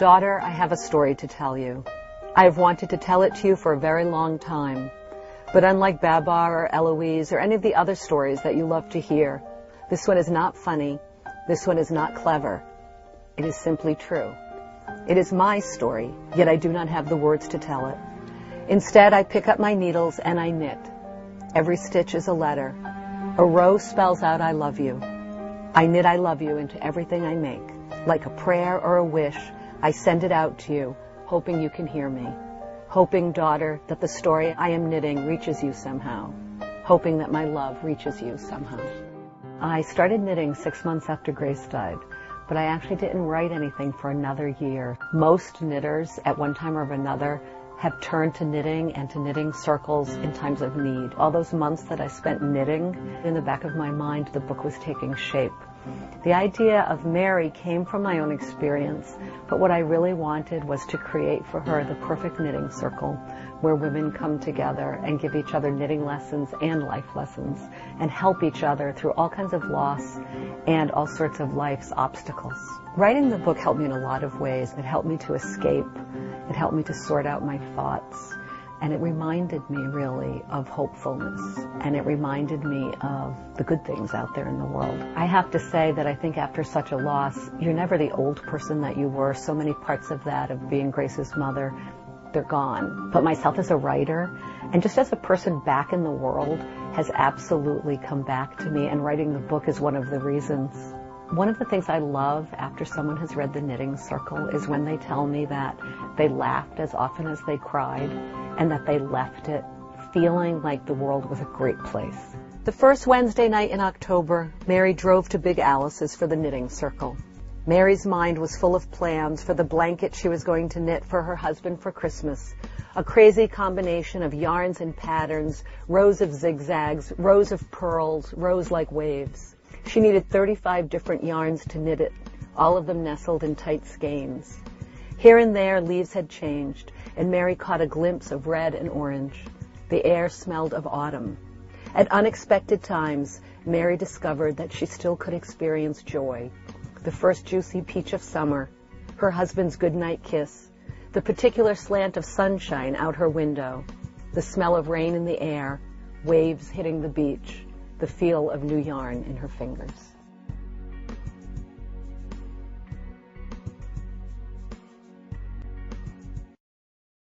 Daughter, I have a story to tell you. I have wanted to tell it to you for a very long time. But unlike Babar or Eloise or any of the other stories that you love to hear, this one is not funny. This one is not clever. It is simply true. It is my story, yet I do not have the words to tell it. Instead, I pick up my needles and I knit. Every stitch is a letter. A row spells out I love you. I knit I love you into everything I make. Like a prayer or a wish, I send it out to you, hoping you can hear me. Hoping, daughter, that the story I am knitting reaches you somehow. Hoping that my love reaches you somehow. I started knitting 6 months after Grace died, but I actually didn't write anything for another year. Most knitters, at one time or another, have turned to knitting and to knitting circles in times of need. All those months that I spent knitting, in the back of my mind, the book was taking shape. The idea of Mary came from my own experience, but what I really wanted was to create for her the perfect knitting circle where women come together and give each other knitting lessons and life lessons and help each other through all kinds of loss and all sorts of life's obstacles. Writing the book helped me in a lot of ways. It helped me to escape. It helped me to sort out my thoughts. And it reminded me really of hopefulness. And it reminded me of the good things out there in the world. I have to say that I think after such a loss, you're never the old person that you were. So many parts of that, of being Grace's mother, they're gone. But myself as a writer, and just as a person back in the world, has absolutely come back to me. And writing the book is one of the reasons. One of the things I love after someone has read The Knitting Circle is when they tell me that they laughed as often as they cried and that they left it feeling like the world was a great place. The first Wednesday night in October, Mary drove to Big Alice's for the Knitting Circle. Mary's mind was full of plans for the blanket she was going to knit for her husband for Christmas. A crazy combination of yarns and patterns, rows of zigzags, rows of pearls, rows like waves. She needed 35 different yarns to knit it, all of them nestled in tight skeins. Here and there, leaves had changed, and Mary caught a glimpse of red and orange. The air smelled of autumn. At unexpected times, Mary discovered that she still could experience joy. The first juicy peach of summer, her husband's goodnight kiss, the particular slant of sunshine out her window, the smell of rain in the air, waves hitting the beach, the feel of new yarn in her fingers.